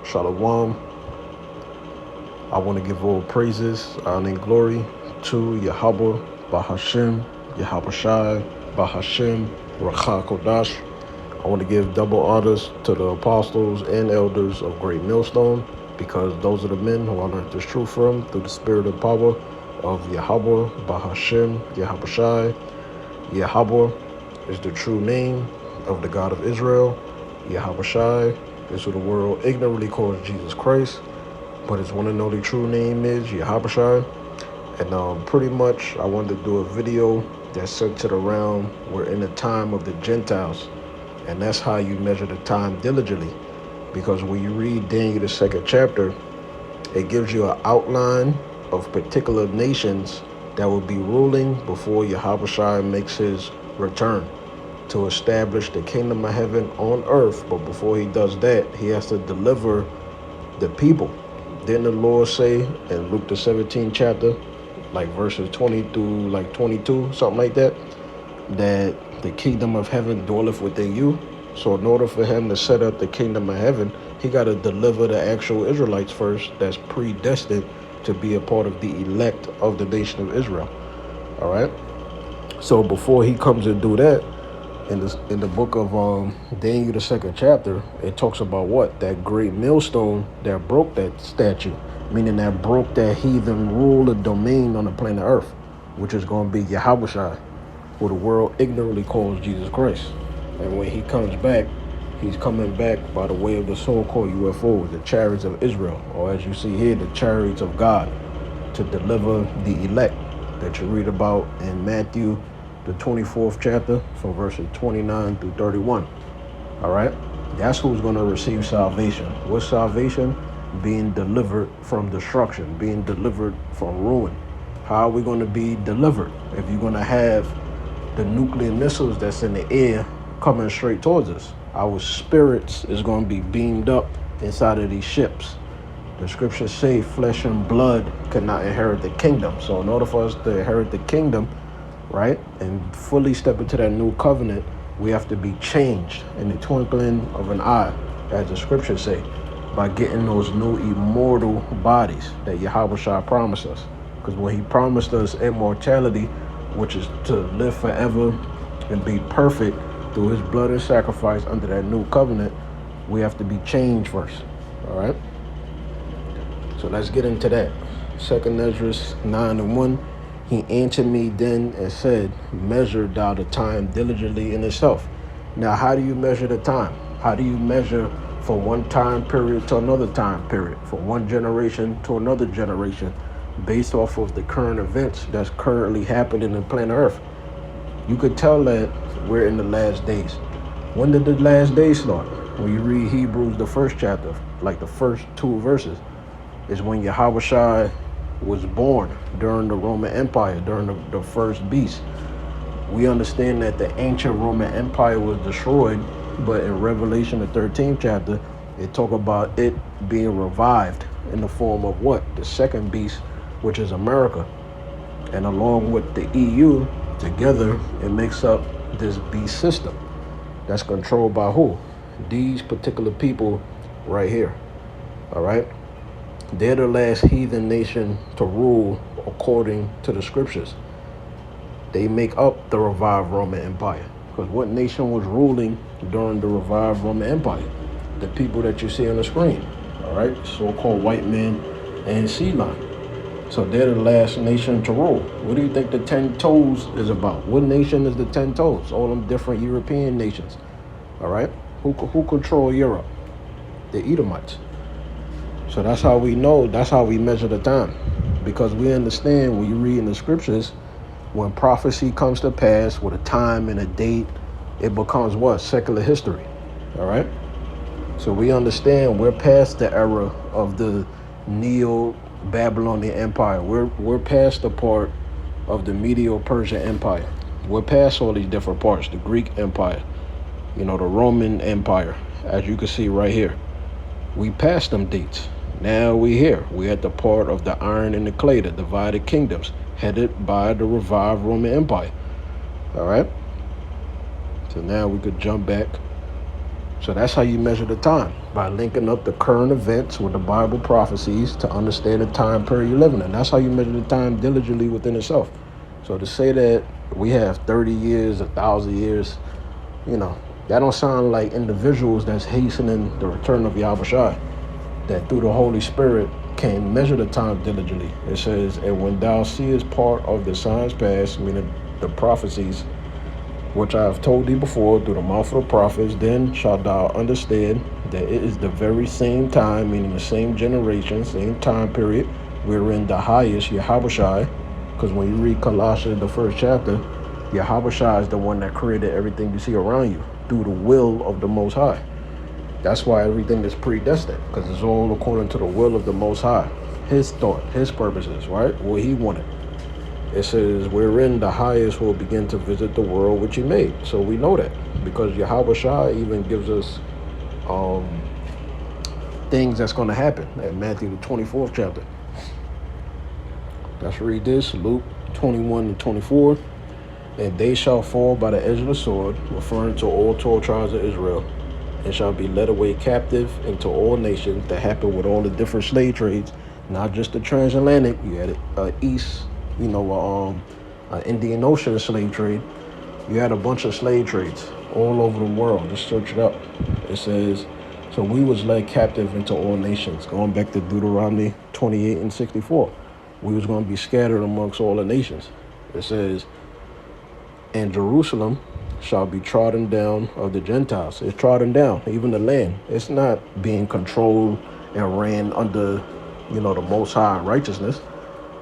Shalom. I want to give all praises, honor, and glory to Yahweh, Bahashem, Yahweh Shai, Bahashem, Rakha Kodash. I want to give double honors to the apostles and elders of Great Millstone, because those are the men who I learned this truth from through the spirit and power of Yahweh, Bahashem, Yahweh Shai. Yahweh is the true name of the God of Israel. Yahweh Shai is who the world ignorantly calls Jesus Christ, but his one and only true name is Yahweh Shai. And pretty much I wanted to do a video that's centered around we're in the time of the Gentiles, and that's how you measure the time diligently. Because when you read Daniel the 2nd chapter, it gives you an outline of particular nations that will be ruling before Yahweh Shai makes his return to establish the kingdom of heaven on earth. But before he does that, he has to deliver the people. Didn't the Lord say in Luke the 17th chapter, like verses 20 through like 22, something like that, that the kingdom of heaven dwelleth within you? So in order for him to set up the kingdom of heaven, he got to deliver the actual Israelites first that's predestined to be a part of the elect of the nation of Israel. All right. So before he comes and do that, in the book of Daniel the 2nd chapter, it talks about what? That great millstone that broke that statue, meaning that broke that heathen rule of domain on the planet Earth, which is going to be Yahweh Shai, who the world ignorantly calls Jesus Christ. And when he comes back, he's coming back by the way of the so-called UFOs, the chariots of Israel, or as you see here, the chariots of God, to deliver the elect that you read about in Matthew, the 24th chapter, from verses 29 through 31. All right? That's who's going to receive salvation. What's salvation? Being delivered from destruction, being delivered from ruin. How are we going to be delivered? If you're going to have the nuclear missiles that's in the air coming straight towards us, our spirits is going to be beamed up inside of these ships. The scriptures say flesh and blood cannot inherit the kingdom. So in order for us to inherit the kingdom, right, and fully step into that new covenant, we have to be changed in the twinkling of an eye, as the scriptures say, by getting those new immortal bodies that Yahweh Shai promised us. Because when he promised us immortality, which is to live forever and be perfect through his blood and sacrifice under that new covenant, we have to be changed first. All right? So let's get into that. 2nd Ezra 9:1. He answered me then and said, measure thou the time diligently in itself. Now, how do you measure the time? How do you measure from one time period to another time period, from one generation to another generation, based off of the current events that's currently happening in planet Earth? You could tell that we're in the last days. When did the last days start? When you read Hebrews, the 1st chapter, like the first 2 verses, is when Yahweh Shai was born during the Roman Empire, during the first beast. We understand that the ancient Roman Empire was destroyed, but in Revelation, the 13th chapter, it talk about it being revived in the form of what? The second beast, which is America. And along with the EU, together, it makes up this beast system that's controlled by who? These particular people right here. All right? They're the last heathen nation to rule according to the scriptures. They make up the revived Roman Empire. Because what nation was ruling during the revived Roman Empire? The people that you see on the screen. All right? So-called white men and Ceylon. So they're the last nation to rule. What do you think the 10 toes is about? What nation is the 10 toes? All them different European nations. All right? Who control Europe? The Edomites. So that's how we know, that's how we measure the time. Because we understand when you read in the scriptures, when prophecy comes to pass with a time and a date, it becomes what? Secular history. All right? So we understand we're past the era of the Neo-Babylonian Empire. We're past the part of the Medo-Persian Empire. We're past all these different parts. The Greek Empire, the Roman Empire, as you can see right here. We passed them dates. Now we here. We at the part of the iron and the clay, the divided kingdoms, headed by the revived Roman Empire. All right? So now we could jump back So that's how you measure the time, by linking up the current events with the Bible prophecies to understand the time period you live in. And that's how you measure the time diligently within itself. So to say that we have 30 years, 1,000 years, you know, that don't sound like individuals that's hastening the return of Yahushua, that through the Holy Spirit can measure the time diligently. It says, and when thou seest part of the signs past, meaning the prophecies, which I have told thee before through the mouth of the prophets, then shalt thou understand that it is the very same time, meaning the same generation, same time period, wherein the highest, Yahushua, because when you read Colossians, the 1st chapter, Yahushua is the one that created everything you see around you through the will of the Most High. That's why everything is predestined, because it's all according to the will of the Most High. His thought, his purposes, right? What he wanted. It says, wherein the highest will begin to visit the world which he made. So we know that, because Yahushua even gives us things that's going to happen at Matthew the 24th chapter. Let's read this, Luke 21 and 24. And they shall fall by the edge of the sword, referring to all 12 tribes of Israel, and shall be led away captive into all nations. That happened with all the different slave trades, not just the transatlantic. You had east, Indian Ocean slave trade. You had a bunch of slave trades all over the world. Just search it up. It says, so we was led captive into all nations, going back to Deuteronomy 28 and 64. We was going to be scattered amongst all the nations. It says, and Jerusalem shall be trodden down of the Gentiles. It's trodden down, even the land. It's not being controlled and ran under, the Most High righteousness.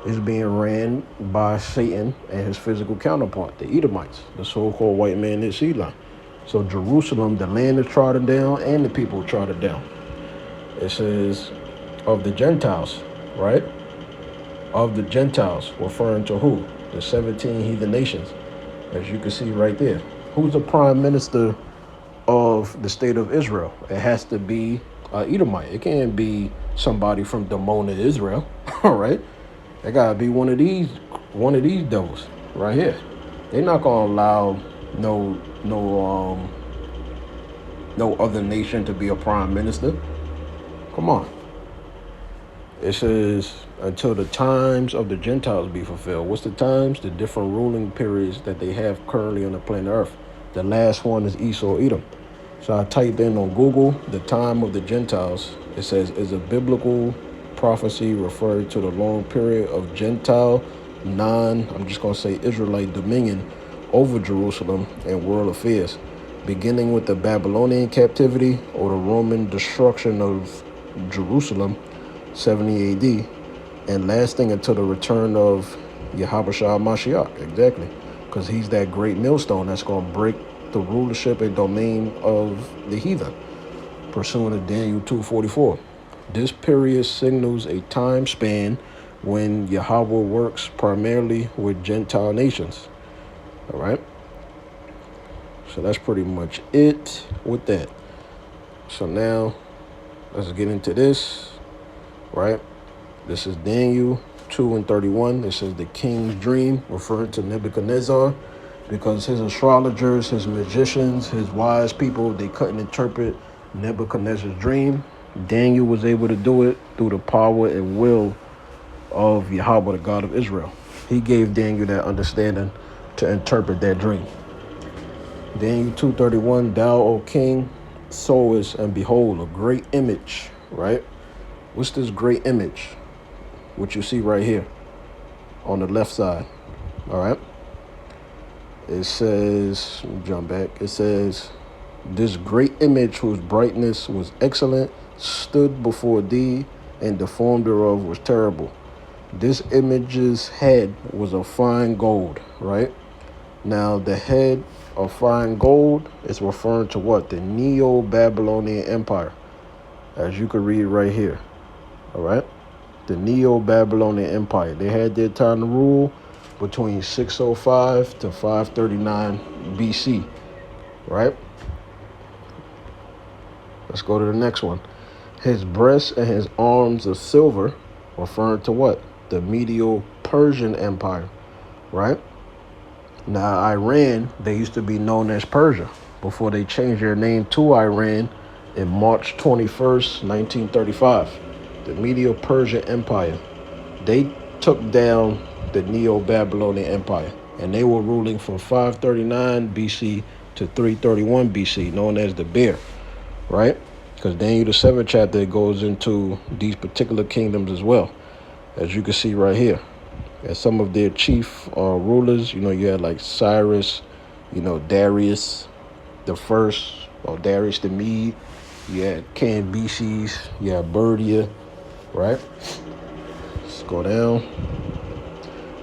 It's being ran by Satan and his physical counterpart, the Edomites, the so-called white man is Elam. So Jerusalem, the land is trodden down and the people are trodden down. It says of the Gentiles, right? Of the Gentiles, referring to who? The 17 heathen nations, as you can see right there. Who's the prime minister of the state of Israel? It has to be Edomite. It can't be somebody from Damona, Israel. All right, it gotta be one of these devils right here. They're not gonna allow no other nation to be a prime minister. Come on. It says, until the times of the Gentiles be fulfilled. What's the times? The different ruling periods that they have currently on the planet Earth. The last one is Esau, Edom. So I typed in on Google, the time of the Gentiles. It says, is a biblical prophecy referring to the long period of Gentile, I'm just going to say Israelite dominion over Jerusalem and world affairs, beginning with the Babylonian captivity or the Roman destruction of Jerusalem, 70 AD, and lasting until the return of Yahushua Mashiach. Exactly, because he's that great millstone that's going to break the rulership and domain of the heathen, pursuant to Daniel 2:44. This period signals a time span when Yahweh works primarily with Gentile nations. All right, so that's pretty much it with that. So now let's get into this. Right, this is Daniel 2 and 31. It says the king's dream, referring to Nebuchadnezzar, because his astrologers, his magicians, his wise people, they couldn't interpret Nebuchadnezzar's dream. Daniel was able to do it through the power and will of Yahweh, the God of Israel. He gave Daniel that understanding to interpret that dream. Daniel 2:31, thou, O king, sawest, and behold, a great image, right? What's this great image? What you see right here on the left side. All right. It says, let me jump back. It says, this great image whose brightness was excellent stood before thee, and the form thereof was terrible. This image's head was of fine gold, right? Now, the head of fine gold is referring to what? The Neo-Babylonian Empire, as you can read right here. All right, the Neo-Babylonian Empire. They had their time to rule between 605 to 539 BC, right? Let's go to the next one. His breast and his arms of silver, referring to what? The Medo-Persian Empire, right? Now, Iran, they used to be known as Persia. before they changed their name to Iran in March 21st, 1935. The Medo-Persian Empire. They took down the Neo-Babylonian Empire, and they were ruling from 539 BC to 331 BC, known as the Bear, right? Because Daniel the 7th chapter goes into these particular kingdoms as well, as you can see right here. And some of their chief rulers, you had like Cyrus, Darius the First, or Darius the Mede. You had Cambyses, you had Berdia, right? Let's go down.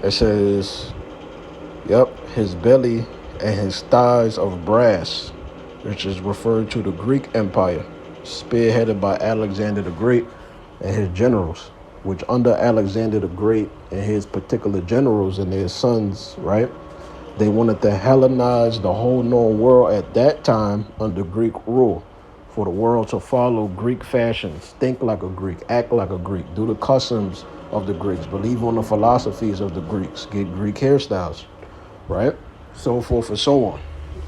It says, his belly and his thighs of brass, which is referred to the Greek Empire, spearheaded by Alexander the Great and his generals, which under Alexander the Great and his particular generals and their sons, right? They wanted to Hellenize the whole known world at that time under Greek rule, for the world to follow Greek fashions, think like a Greek, act like a Greek, do the customs of the Greeks, believe on the philosophies of the Greeks, get Greek hairstyles, right? So forth and so on.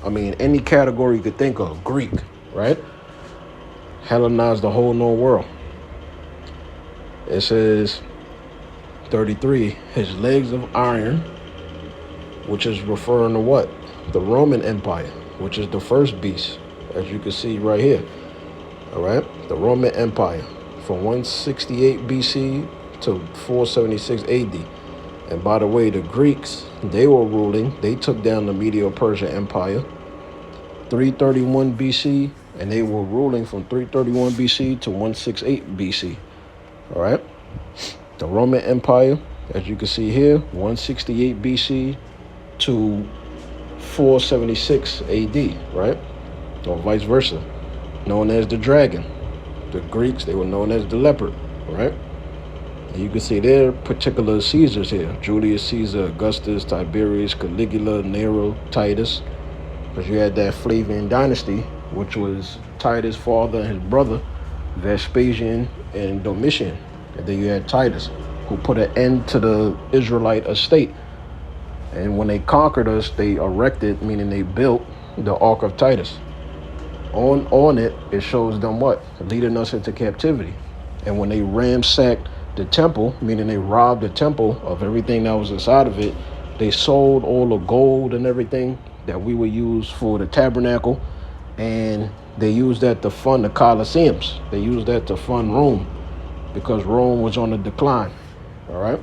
I mean, any category you could think of, Greek, right? Hellenize the whole known world. It says 33, his legs of iron, which is referring to what? The Roman Empire, which is the first beast, as you can see right here. All right, the Roman Empire from 168 BC to 476 AD. And by the way, the Greeks, they were ruling. They took down the Medo-Persian Empire 331 BC, and they were ruling from 331 BC to 168 BC. All right, the Roman Empire, as you can see here, 168 BC to 476 AD, right? Or vice versa, known as the dragon. The Greeks, they were known as the leopard, right? And you can see their particular Caesars here: Julius Caesar, Augustus, Tiberius, Caligula, Nero, Titus. Because you had that Flavian dynasty, which was Titus' father and his brother, Vespasian and Domitian. And then you had Titus, who put an end to the Israelite estate. And when they conquered us, they erected, meaning they built, the Ark of Titus. On it, it shows them what? Leading us into captivity. And when they ransacked the temple, meaning they robbed the temple of everything that was inside of it, they sold all the gold and everything that we would use for the tabernacle, and they used that to fund the Colosseums. They used that to fund Rome, because Rome was on the decline. All right.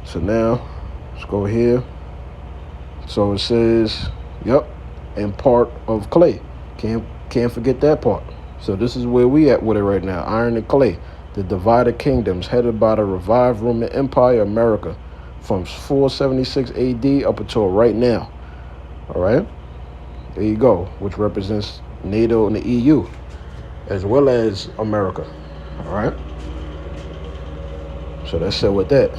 So now, let's go here. So it says, and part of clay. Can't forget that part. So this is where we at with it right now. Iron and clay, the divided kingdoms headed by the revived Roman Empire, America, from 476 AD up until right now. All right. There you go, which represents NATO and the EU, as well as America. All right. So that's it with that.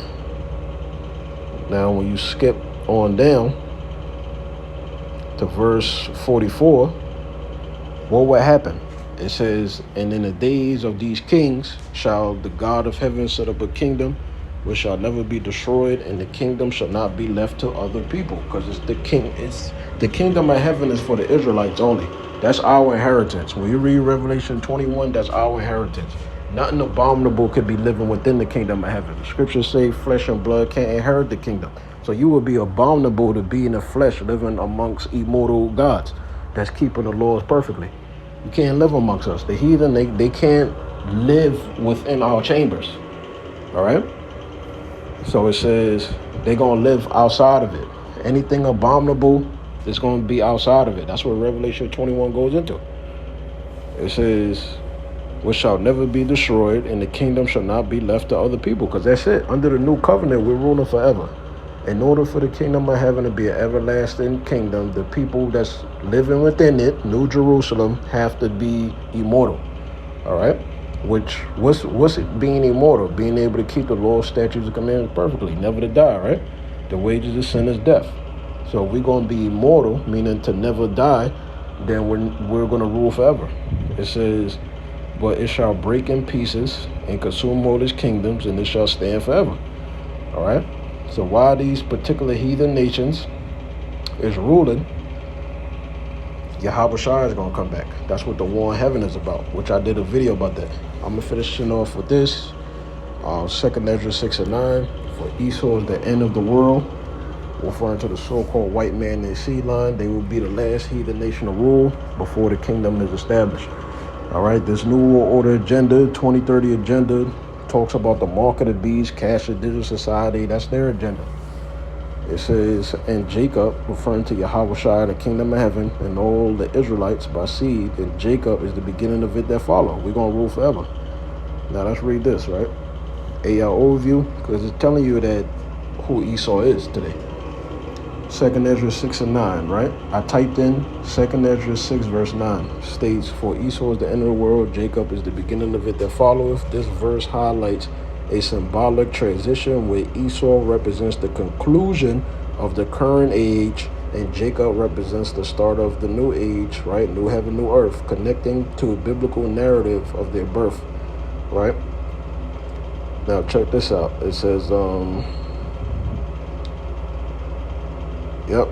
Now, when you skip on down to verse 44, what would happen? It says, and in the days of these kings shall the God of heaven set up a kingdom which shall never be destroyed, and the kingdom shall not be left to other people. Because it's the kingdom of heaven is for the Israelites only. That's our inheritance. When you read Revelation 21, that's our inheritance. Nothing abominable could be living within the kingdom of heaven. The scriptures say flesh and blood can't inherit the kingdom. So you would be abominable to be in the flesh, living amongst immortal gods that's keeping the laws perfectly. You can't live amongst us. The heathen, they can't live within our chambers. All right? So it says they're going to live outside of it. Anything abominable is going to be outside of it. That's what Revelation 21 goes into. It says, which shall never be destroyed, and the kingdom shall not be left to other people. Because that's it. Under the new covenant, we're ruling forever. In order for the kingdom of heaven to be an everlasting kingdom, the people that's living within it, New Jerusalem, have to be immortal. All right? Which, what's it being immortal? Being able to keep the law, statutes, and commandments perfectly, never to die, right? The wages of sin is death. So if we're going to be immortal, meaning to never die, then we're going to rule forever. It says, but it shall break in pieces and consume all its kingdoms, and it shall stand forever. All right? So while these particular heathen nations is ruling, Yahushua is going to come back. That's what the war in heaven is about, which I did a video about that. I'm going to finish off with this. 2nd Ezra 6 and 9. For Esau is the end of the world, referring to the so-called white man in the sea line. They will be the last heathen nation to rule before the kingdom is established. All right, this New World Order agenda, 2030 agenda, talks about the mark of the beast, caste and digital society. That's their agenda. It says, and Jacob, referring to Yahushua, the kingdom of heaven, and all the Israelites by seed, and Jacob is the beginning of it that follow. We're going to rule forever. Now let's read this, right? A overview, because it's telling you that who Esau is today. 2nd Ezra 6 and 9, right? I typed in 2nd Ezra 6 verse 9. States, for Esau is the end of the world, Jacob is the beginning of it that followeth. This verse highlights a symbolic transition where Esau represents the conclusion of the current age and Jacob represents the start of the new age, right? New heaven, new earth, connecting to a biblical narrative of their birth, right? Now check this out. It says, yep.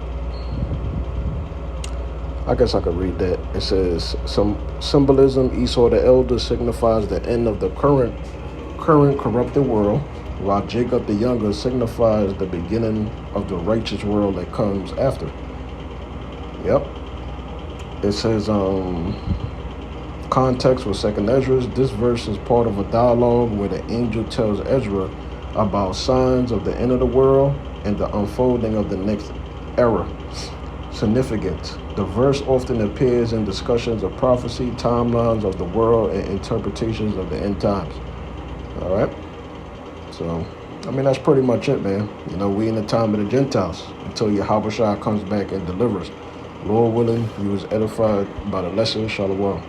I guess I could read that. It says, some symbolism, Esau the elder signifies the end of the current corrupted world, while Jacob the younger signifies the beginning of the righteous world that comes after. Yep. It says, context with 2nd Ezra. This verse is part of a dialogue where the angel tells Ezra about signs of the end of the world and the unfolding of the next era. Significance. The verse often appears in discussions of prophecy, timelines of the world, and interpretations of the end times. All right. So, I mean, that's pretty much it, man. You know, we in the time of the Gentiles until Yahushua comes back and delivers. Lord willing, you was edified by the lesson. Shalom.